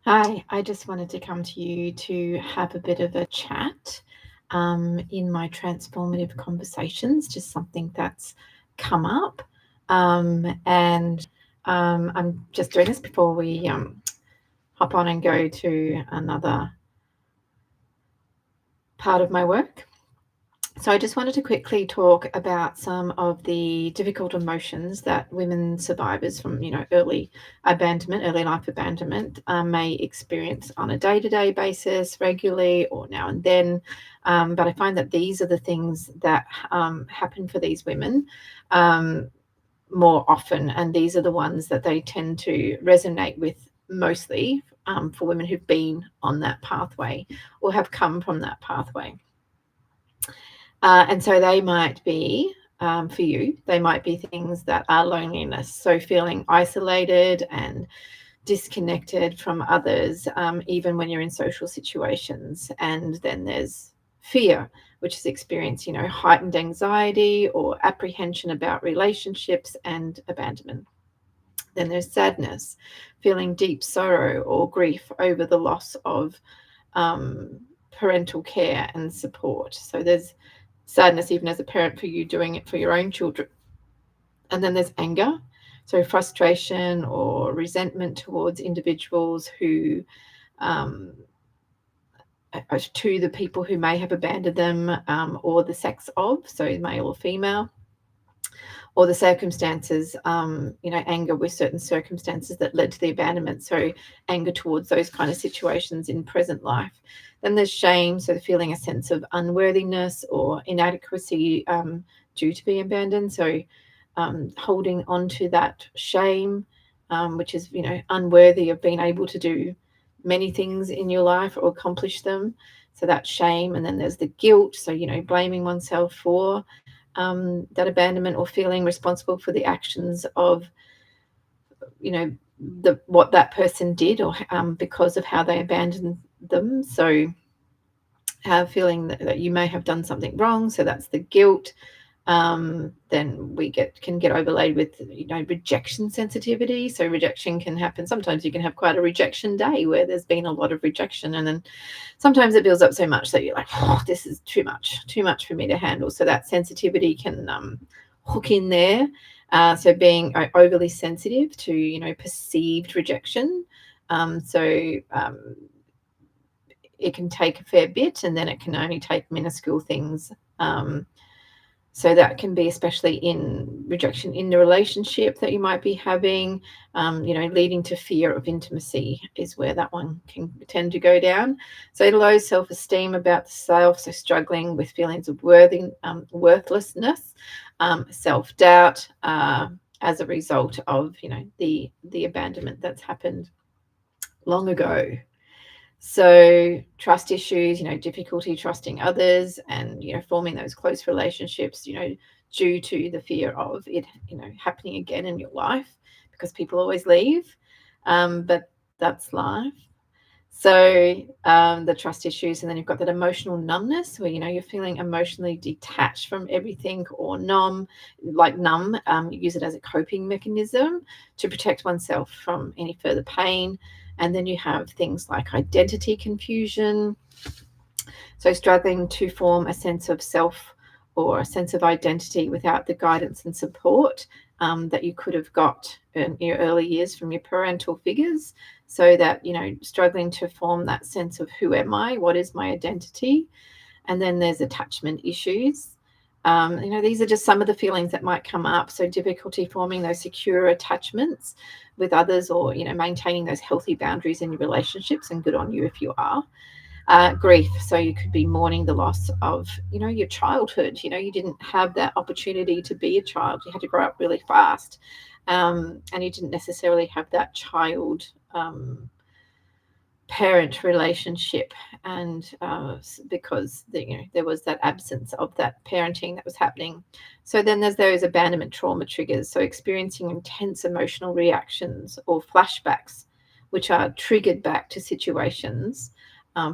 Hi, I just wanted to come to you to have a bit of a chat in my transformative conversations, just something that's come up. And I'm just doing this before we hop on and go to another part of my work. So I just wanted to quickly talk about some of the difficult emotions that women survivors from, early life abandonment may experience on a day-to-day basis, regularly or now and then. But I find that these are the things that happen for these women more often, and these are the ones that they tend to resonate with mostly for women who've been on that pathway or have come from that pathway. And so they might be, for you, they might be things that are loneliness. So feeling isolated and disconnected from others, even when you're in social situations. And then there's fear, which is experience, heightened anxiety or apprehension about relationships and abandonment. Then there's sadness, feeling deep sorrow or grief over the loss of um, parental care and support. So there's sadness even as a parent for you doing it for your own children. And then there's anger, so frustration or resentment towards individuals who, um, to the people who may have abandoned them, or the sex of, so male or female, or the circumstances, anger with certain circumstances that led to the abandonment. So anger towards those kind of situations in present life. Then there's shame, so feeling a sense of unworthiness or inadequacy due to being abandoned. So holding on to that shame, which is, unworthy of being able to do many things in your life or accomplish them. So that's shame. And then there's the guilt. So, blaming oneself for that abandonment or feeling responsible for the actions of, what that person did or because of how they abandoned them. So feeling that you may have done something wrong. So that's the guilt. Then we can get overlaid with, rejection sensitivity. So rejection can happen. Sometimes you can have quite a rejection day where there's been a lot of rejection, and then sometimes it builds up so much that you're like, oh, this is too much for me to handle. So that sensitivity can hook in there. So being overly sensitive to, perceived rejection. So it can take a fair bit, and then it can only take minuscule things. So that can be especially in rejection in the relationship that you might be having, leading to fear of intimacy is where that one can tend to go down. So low self-esteem about the self, so struggling with feelings of worthlessness, self-doubt as a result of, the abandonment that's happened long ago. So trust issues, difficulty trusting others and, forming those close relationships, due to the fear of it, happening again in your life because people always leave. But that's life. So the trust issues, and then you've got that emotional numbness where, you're feeling emotionally detached from everything or numb, you use it as a coping mechanism to protect oneself from any further pain. And then you have things like identity confusion. So struggling to form a sense of self or a sense of identity without the guidance and support that you could have got in your early years from your parental figures. So that, struggling to form that sense of who am I? What is my identity? And then there's attachment issues. These are just some of the feelings that might come up. So difficulty forming those secure attachments with others, or, maintaining those healthy boundaries in your relationships, and good on you if you are. Grief. So you could be mourning the loss of, your childhood. You didn't have that opportunity to be a child. You had to grow up really fast. And you didn't necessarily have that child parent relationship, and because there was that absence of that parenting that was happening. So then there's those abandonment trauma triggers, so experiencing intense emotional reactions or flashbacks which are triggered back to situations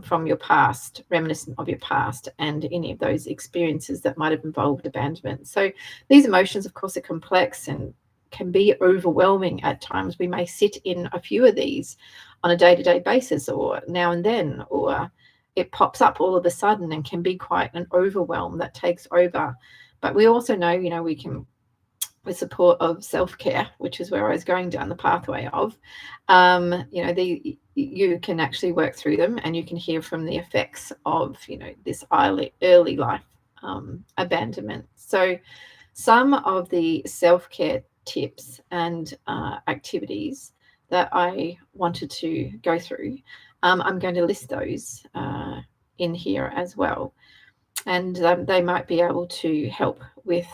from your past, reminiscent of your past, and any of those experiences that might have involved abandonment. So these emotions, of course, are complex and can be overwhelming at times. We may sit in a few of these on a day-to-day basis, or now and then, or it pops up all of a sudden and can be quite an overwhelm that takes over. But we also know, we can, with support of self-care, which is where I was going down the pathway of, you can actually work through them, and you can hear from the effects of, this early life abandonment. So some of the self-care tips and activities that I wanted to go through, I'm going to list those in here as well. And they might be able to help with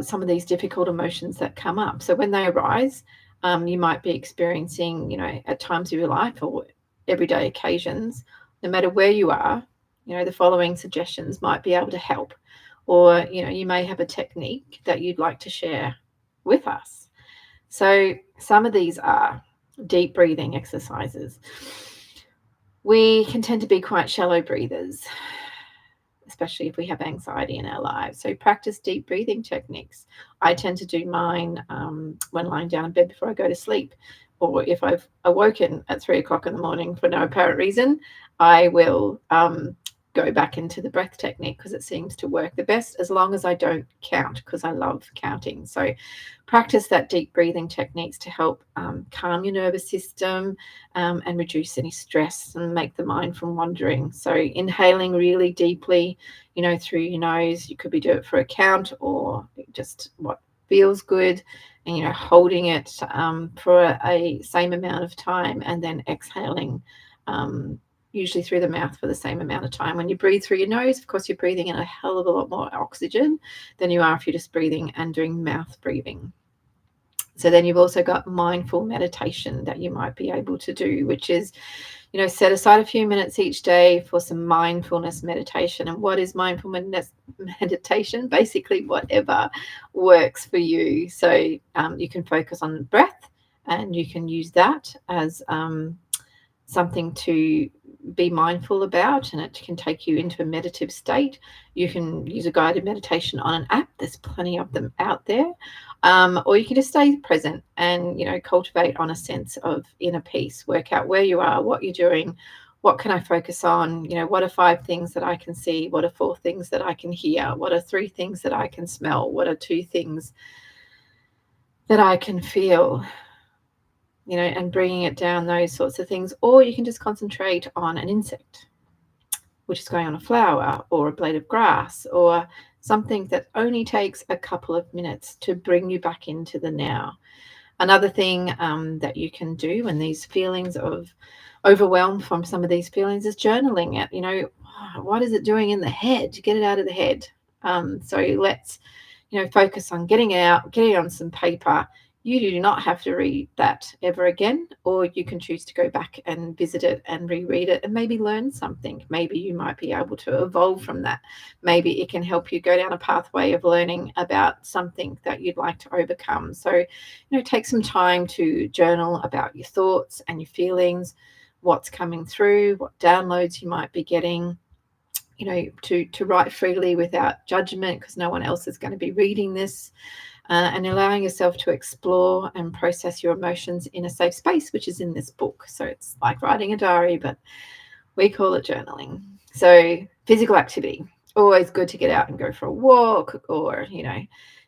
some of these difficult emotions that come up. So when they arise, you might be experiencing, at times of your life or everyday occasions, no matter where you are, the following suggestions might be able to help. Or, you may have a technique that you'd like to share with us. So some of these are deep breathing exercises. We can tend to be quite shallow breathers, especially if we have anxiety in our lives. So practice deep breathing techniques. I tend to do mine when lying down in bed before I go to sleep, or if I've awoken at 3 o'clock in the morning for no apparent reason, I will go back into the breath technique, because it seems to work the best, as long as I don't count, because I love counting. So practice that deep breathing techniques to help calm your nervous system and reduce any stress and make the mind from wandering. So inhaling really deeply, through your nose. You could do it for a count, or just what feels good, and holding it for a same amount of time, and then exhaling usually through the mouth for the same amount of time. When you breathe through your nose, of course, you're breathing in a hell of a lot more oxygen than you are if you're just breathing and doing mouth breathing. So then you've also got mindful meditation that you might be able to do, which is, set aside a few minutes each day for some mindfulness meditation. And what is mindful meditation? Basically, whatever works for you. So you can focus on the breath, and you can use that as something to be mindful about, and it can take you into a meditative state. You can use a guided meditation on an app. There's plenty of them out there. Or you can just stay present and, cultivate on a sense of inner peace. Work out where you are, what you're doing, what can I focus on? What are 5 things that I can see? What are 4 things that I can hear? What are 3 things that I can smell? What are 2 things that I can feel? And bringing it down, those sorts of things. Or you can just concentrate on an insect, which is going on a flower, or a blade of grass, or something that only takes a couple of minutes to bring you back into the now. Another thing that you can do when these feelings of overwhelm from some of these feelings is journaling it. What is it doing in the head? Get it out of the head. So let's, focus on getting it out, getting it on some paper. You do not have to read that ever again, or you can choose to go back and visit it and reread it and maybe learn something. Maybe you might be able to evolve from that. Maybe it can help you go down a pathway of learning about something that you'd like to overcome. So, take some time to journal about your thoughts and your feelings, what's coming through, what downloads you might be getting. To write freely without judgment, because no one else is going to be reading this. And allowing yourself to explore and process your emotions in a safe space, which is in this book. So it's like writing a diary, but we call it journaling. So physical activity, always good to get out and go for a walk, or,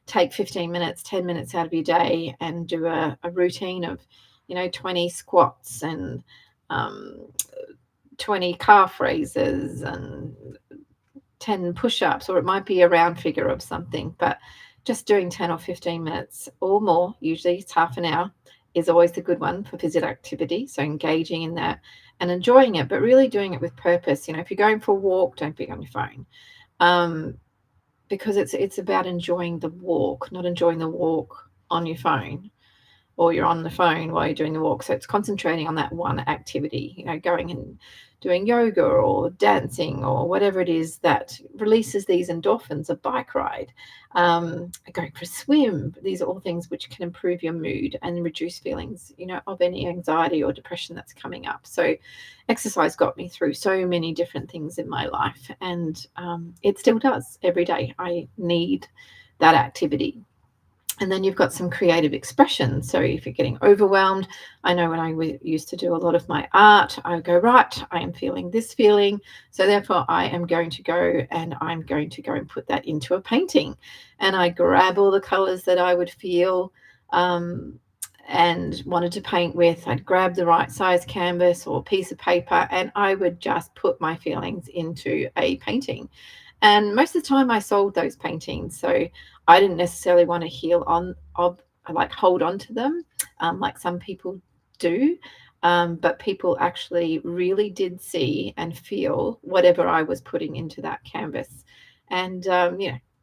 take 15 minutes, 10 minutes out of your day and do a routine of, 20 squats and 20 calf raises and 10 push-ups, or it might be a round figure of something, but just doing 10 or 15 minutes or more, usually it's half an hour, is always the good one for physical activity. So engaging in that and enjoying it, but really doing it with purpose. If you're going for a walk, don't be on your phone, because it's about enjoying the walk, not enjoying the walk on your phone, or you're on the phone while you're doing the walk. So it's concentrating on that one activity, going and doing yoga or dancing or whatever it is that releases these endorphins. A bike ride, going for a swim. These are all things which can improve your mood and reduce feelings, of any anxiety or depression that's coming up. So exercise got me through so many different things in my life, and it still does every day. I need that activity. And then you've got some creative expression. So if you're getting overwhelmed, I know when I used to do a lot of my art, I would go, right, I am feeling this feeling. So therefore, I am going to go and I'm going to go and put that into a painting. And I grab all the colors that I would feel and wanted to paint with. I'd grab the right size canvas or piece of paper and I would just put my feelings into a painting. And most of the time I sold those paintings. So I didn't necessarily want to heal on of like hold on to them, like some people do. But people actually really did see and feel whatever I was putting into that canvas. And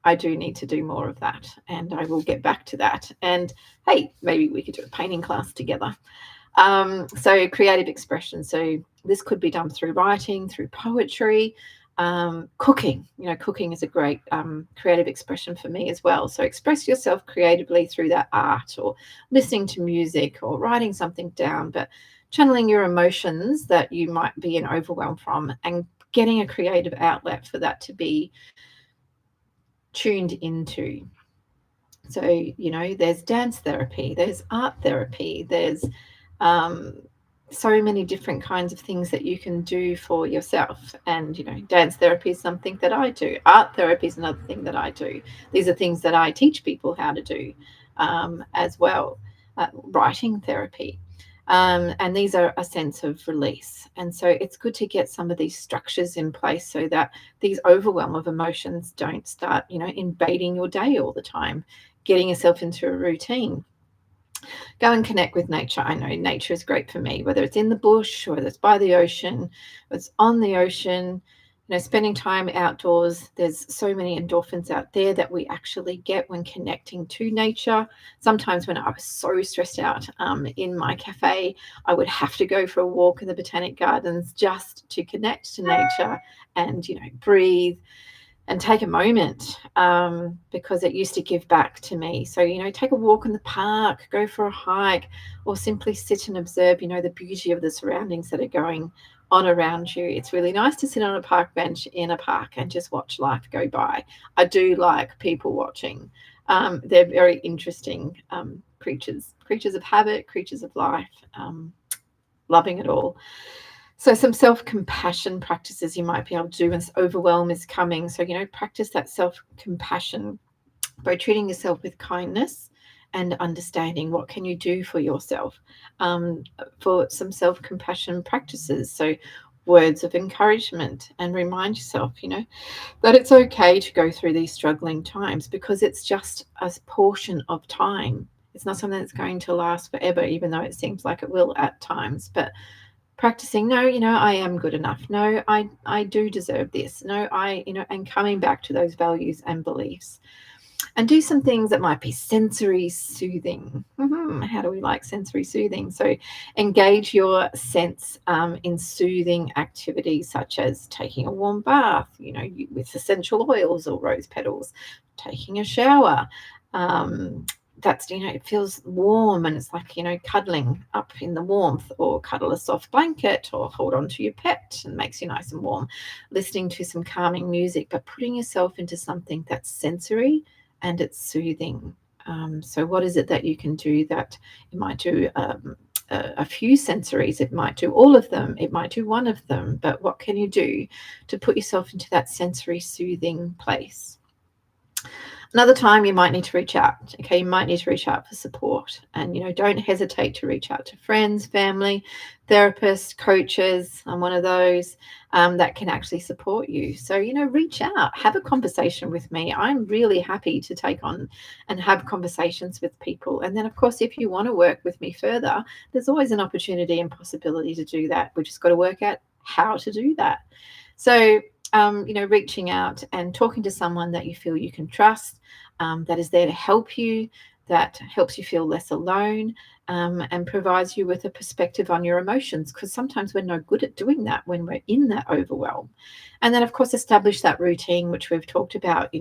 I do need to do more of that, and I will get back to that. And hey, maybe we could do a painting class together. So creative expression. So this could be done through writing, through poetry, cooking. Cooking is a great creative expression for me as well. So express yourself creatively through that art, or listening to music, or writing something down, but channeling your emotions that you might be in overwhelm from, and getting a creative outlet for that to be tuned into. So, there's dance therapy, there's art therapy, there's um, so many different kinds of things that you can do for yourself. And, dance therapy is something that I do. Art therapy is another thing that I do. These are things that I teach people how to do as well. Writing therapy. And these are a sense of release. And so it's good to get some of these structures in place so that these overwhelm of emotions don't start, invading your day all the time, getting yourself into a routine. Go and connect with nature. I know nature is great for me, whether it's in the bush, or whether it's by the ocean, or it's on the ocean. Spending time outdoors. There's so many endorphins out there that we actually get when connecting to nature. Sometimes when I was so stressed out in my cafe, I would have to go for a walk in the botanic gardens just to connect to nature and breathe and take a moment, because it used to give back to me. So, take a walk in the park, go for a hike, or simply sit and observe, the beauty of the surroundings that are going on around you. It's really nice to sit on a park bench in a park and just watch life go by. I do like people watching. They're very interesting creatures of habit, creatures of life, loving it all. So some self-compassion practices you might be able to do when overwhelm is coming. So, practice that self-compassion by treating yourself with kindness and understanding. What can you do for yourself? For some self-compassion practices. So words of encouragement, and remind yourself, that it's okay to go through these struggling times, because it's just a portion of time. It's not something that's going to last forever, even though it seems like it will at times. But practicing, no, I am good enough. No, I do deserve this. No, and coming back to those values and beliefs. And do some things that might be sensory soothing. How do we like sensory soothing? So engage your sense in soothing activities, such as taking a warm bath, with essential oils or rose petals, taking a shower. That's, it feels warm, and it's like, cuddling up in the warmth, or cuddle a soft blanket, or hold on to your pet and makes you nice and warm. Listening to some calming music, but putting yourself into something that's sensory and it's soothing. So what is it that you can do? That it might do a few sensories, it might do all of them, it might do one of them, but what can you do to put yourself into that sensory soothing place? Another time you might need to reach out. Okay, you might need to reach out for support, and don't hesitate to reach out to friends, family, therapists, coaches. I'm one of those that can actually support you. So reach out, have a conversation with me. I'm really happy to take on and have conversations with people. And then, of course, if you want to work with me further, there's always an opportunity and possibility to do that. We just got to work out how to do that. So reaching out and talking to someone that you feel you can trust, that is there to help you, that helps you feel less alone, and provides you with a perspective on your emotions, because sometimes we're no good at doing that when we're in that overwhelm. And then, of course, establish that routine, which we've talked about.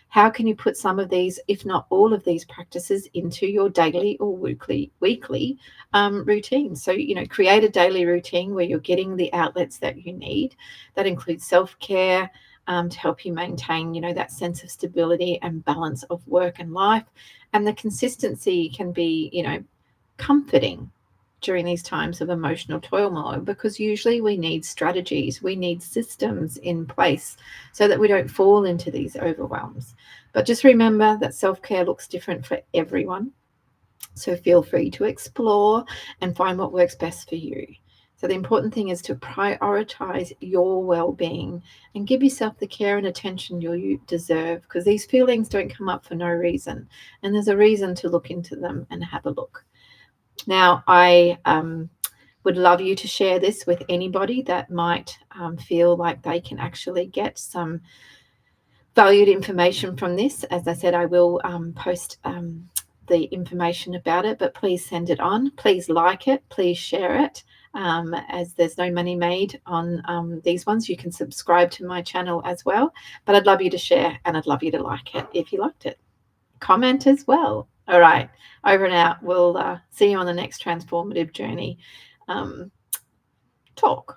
How can you put some of these, if not all of these practices, into your daily or weekly routine? So, create a daily routine where you're getting the outlets that you need. That includes self-care, to help you maintain, that sense of stability and balance of work and life. And the consistency can be, comforting during these times of emotional turmoil, because usually we need strategies, we need systems in place so that we don't fall into these overwhelms. But just remember that self-care looks different for everyone. So feel free to explore and find what works best for you. So the important thing is to prioritize your well-being and give yourself the care and attention you deserve, because these feelings don't come up for no reason. And there's a reason to look into them and have a look. Now, I would love you to share this with anybody that might feel like they can actually get some valued information from this. As I said, I will post the information about it, but please send it on. Please like it. Please share it. As there's no money made on these ones, you can subscribe to my channel as well. But I'd love you to share, and I'd love you to like it if you liked it. Comment as well. All right, over and out. We'll see you on the next transformative journey talk.